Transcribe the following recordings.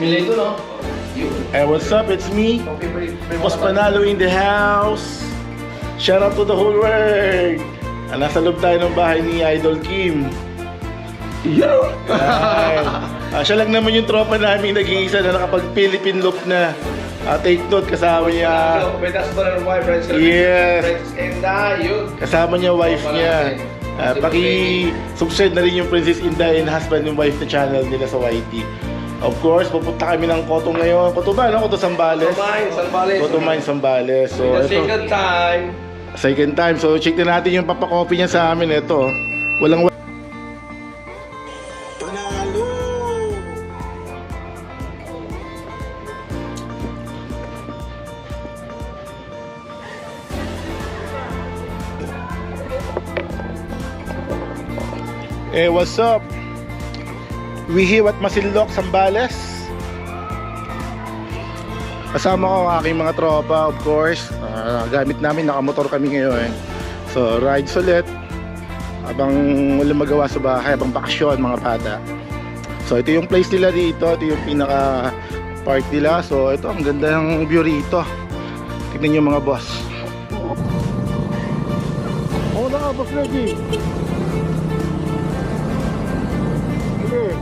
Milito, no? Hey, what's up? It's me, Boss Panalo in the house. Shout out to the whole world. Nasa loob tayo ng bahay ni Idol Kim. Yo! Siya lang naman yung tropa namin nag-iisa na nakapag-Philippine look na. Take note, kasama niya. With husband and wife, friends. Yes. And yun. Kasama niya wife niya. Paki-subscribe na rin yung Princess Inday and husband and wife na channel nila sa YT. Of course, pupunta kami ng Koto ngayon. Koto ba, no? Koto Zambales. Koto Mine, Zambales. So, the second time. Second time. So, check na natin yung papakopy niya sa amin. Ito, walang Panalo! Eh, what's up? We here at Masinloc, Zambales. Kasama ko ang aking mga tropa, of course. Gamit namin, nakamotor kami ngayon. So, rides ulit. Habang walang magawa sa bahay, habang bakasyon mga bata. So, ito yung place nila dito. Ito yung pinaka-park nila. So, ito, ang ganda ng view rito. Tignan nyo mga boss. Oo na nga, boss Reggie. Sige.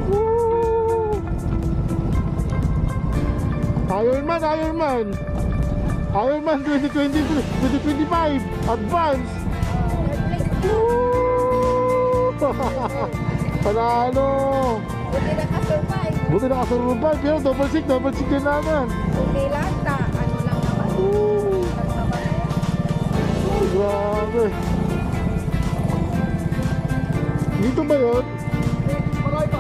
Woo! Ironman, Ironman. Ironman 2025 Advance. Woo! Panalo. Buti nakasurvive. Buti nakasurvive, pero double sick din naman. Okay lang, ano lang naman. Woo! Pagsabato. Oh, grabe. Dito ba yun? Maroy pa.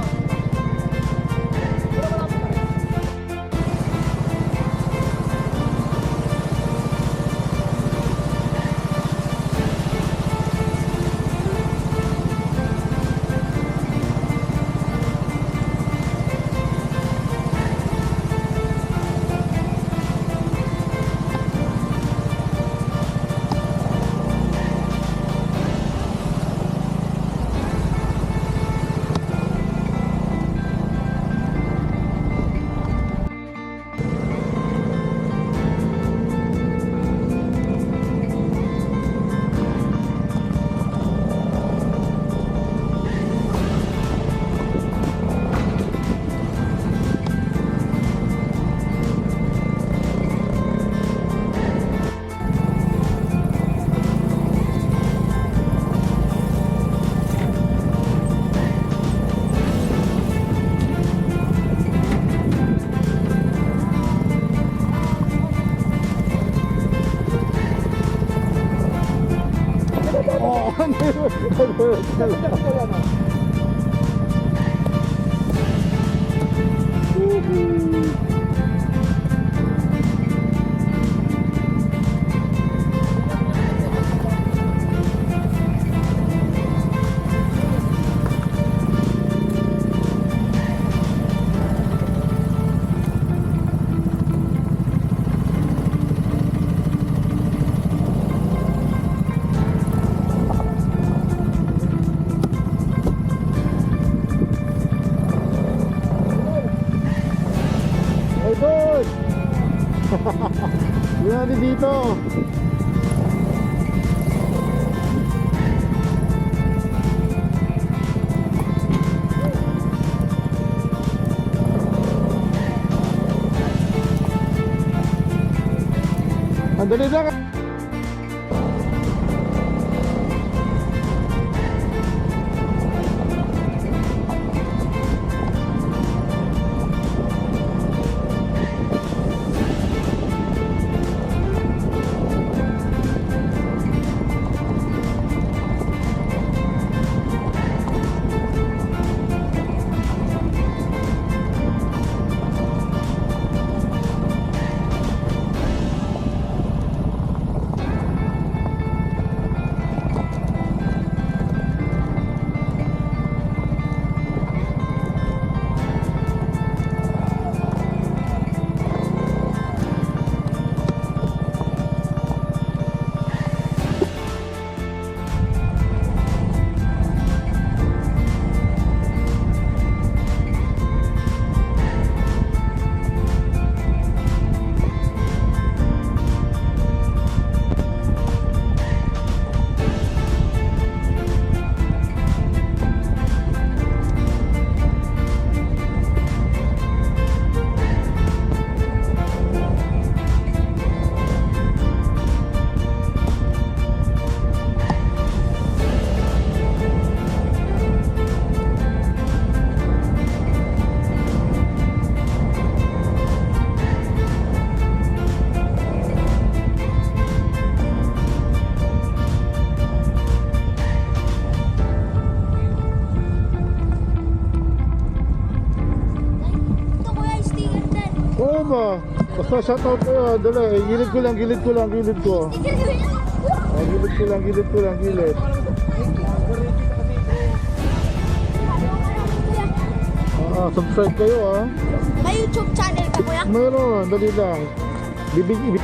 Oo, Idol! Yun natin dito. Andali lang. Oo ba? Basta shoutout ko yun. Dali, gilid ko lang. Oh, gilid ko lang. Subscribe kayo May YouTube channel ka, kuya? Meron, dali lang. Bibig.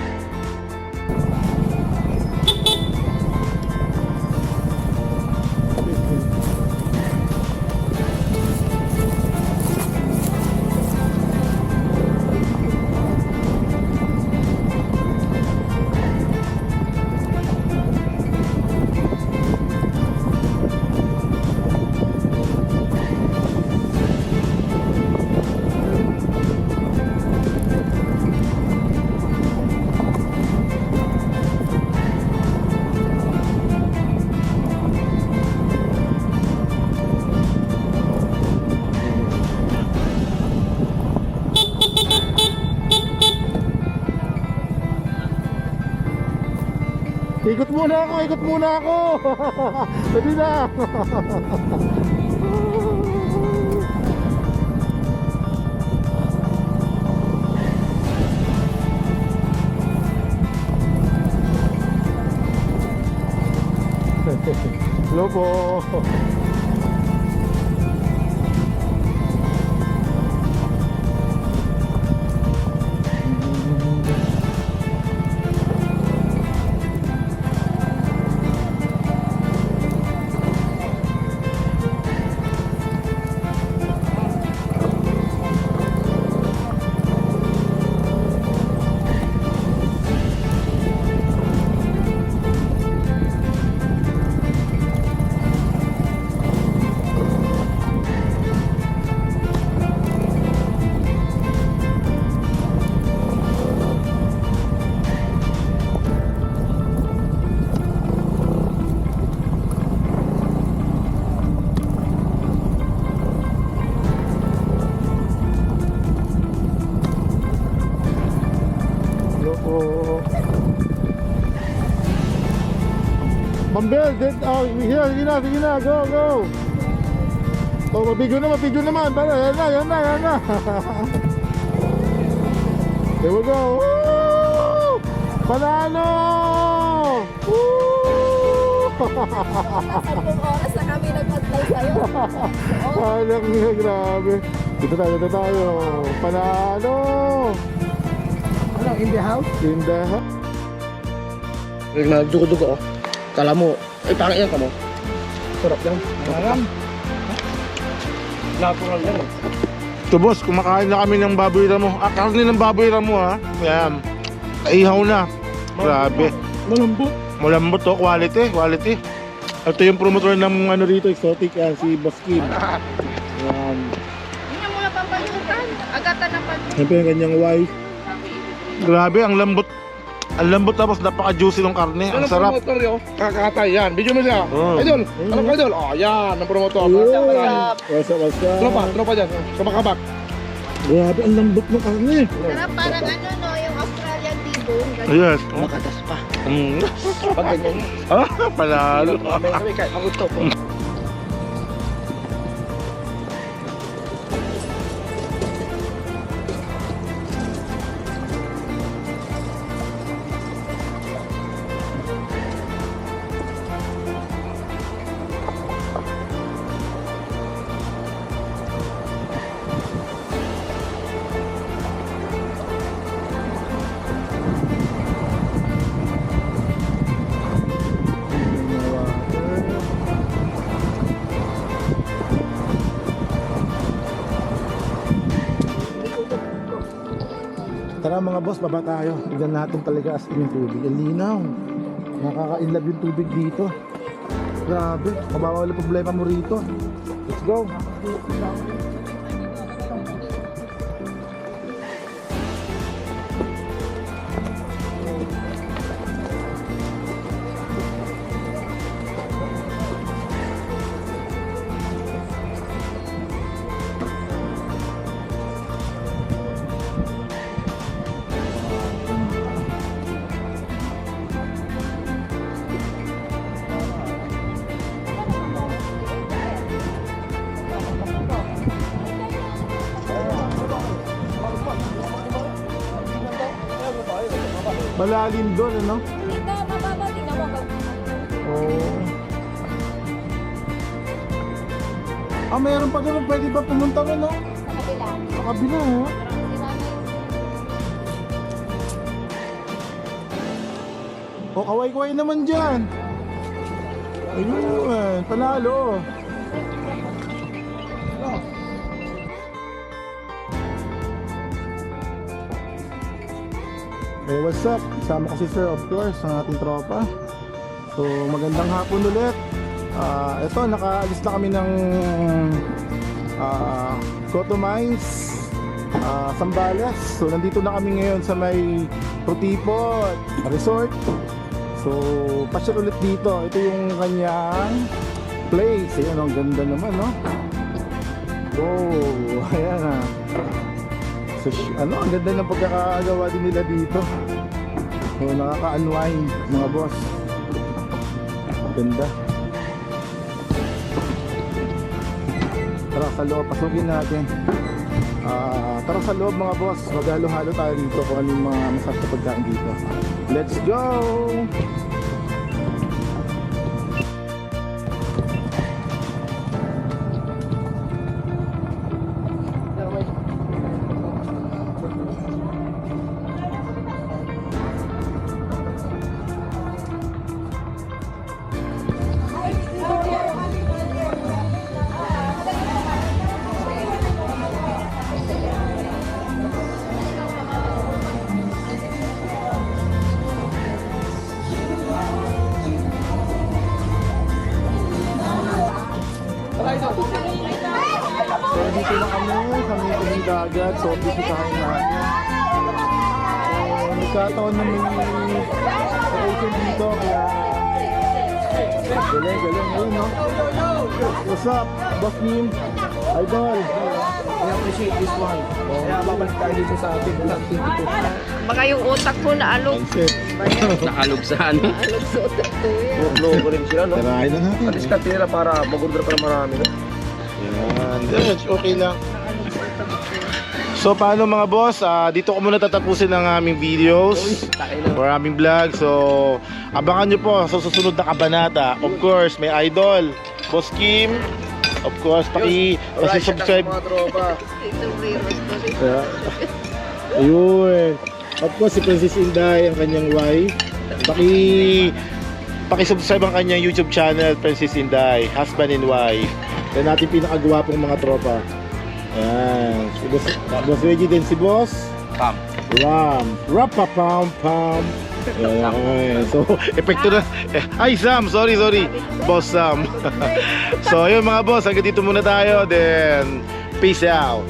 Ikot muna ako, ikot muna ako. Dali na. Hello po. Mambel, sige na, go. Oh, mapigyo naman, para, yan na. There we go. Woo! Panalo! Woo! 10 oras na kami nag-antay sa'yo. Alam niya, grabe. Dito tayo. Panalo! Ano, in the house? In the house. Nagdugo-dugo, oh. Kala mo, ay pangit yan ka mo. Sarap yan. Alam. Natural yan. Ito boss, kumakain na kami ng baboy ramo. Karne ng baboy ramo ha. Yan. Ihaw na. Grabe. Malambot to, quality. Ito yung promotor ng ano rito, exotic yan, si Boss Kim. Yan. Hindi na muna pampayutan. Agatan na pag... Yan pa yung kanyang wife. Grabe, ang lambot. Ang lambot tapos napaka-juicy ng karne. Ang sarap. Promotor yun. Kakatay yan. Video mo siya. Oh. Idol. Ano ka idol? Oh, yan. Ang promotor. What's up? Tropa dyan. Kabak-kabak. Grabe, ang lambot ng karne. Sarap parang ano no, yung Australian T-bone. Yes. Makatas pa. Pag ganyan. Ah, palalo. Sabi kahit magusto po. Tara mga boss, baba tayo. Tignan natin talaga as in yung tubig. Ang linaw. Nakaka-inlove yung tubig dito. Grabe, mabawal ang problema mo rito. Let's go. Malalim doon, ano? Dito, mababa. Tingnan mo. Oo. Ah, mayroon pa doon. Pwede ba pumunta mo, no? Sa kabila. Sa kabila, oh. O, kaway-kaway naman dyan. Ayun, panalo. Hey, what's up? Kasama ko si Sir, of course, ang ating tropa. So, magandang hapon ulit. Ito, nakaalis na kami ng Coto Mines, Zambales. So, nandito na kami ngayon sa may Rutipot Resort. So, pasyal ulit dito. Ito yung kanyang place. Ayan, ang ganda naman, no? Oh, ayan ah. So, ano, ang ganda ng pagkakagawa din nila dito. So, nakaka-unwind mga boss. Ganda. Tara sa loob, pasukin natin. Tara sa loob mga boss, maghalo-halo tayo dito kung anong mga masarap na pagkain dito. Let's go! So dito na kami sa may tabing dagat. So bisitahin natin. So nagkataon na may vacation dito kaya galing ayun no. What's up? Boss Nim? Idol. I appreciate this one. Kaya babalik tayo dito sa ating vlog 22. Baka yung utak ko naalog. Nakalog sa ano? Naalog sa utak ko yan. Loko rin sila, no? Tarahin na natin. Alis ka nila para mag-order pa ng marami, no? Yan. Okay lang. So paano mga boss? Dito ko muna tatapusin ang aming videos or aming vlog. So abangan nyo po sa susunod na kabanata. Of course, may idol, Boss Kim. Of course, paki-subscribe. Mga tropa. Ito virus ko rin. Ayun. Of course, si Princess Inday, ang kanyang wife. Paki-subscribe ang kanyang YouTube channel, Princess Inday, husband and wife. Yan natin pinakagwapong mga tropa. Ayan. Si Boss Reggie din si Boss Pam. Ram. Rapapam-pam. Ayan. So, epekto na. Ay, Sam. Sorry. Boss Sam. So, ayun mga boss. Hanggang dito muna tayo. Then, peace out.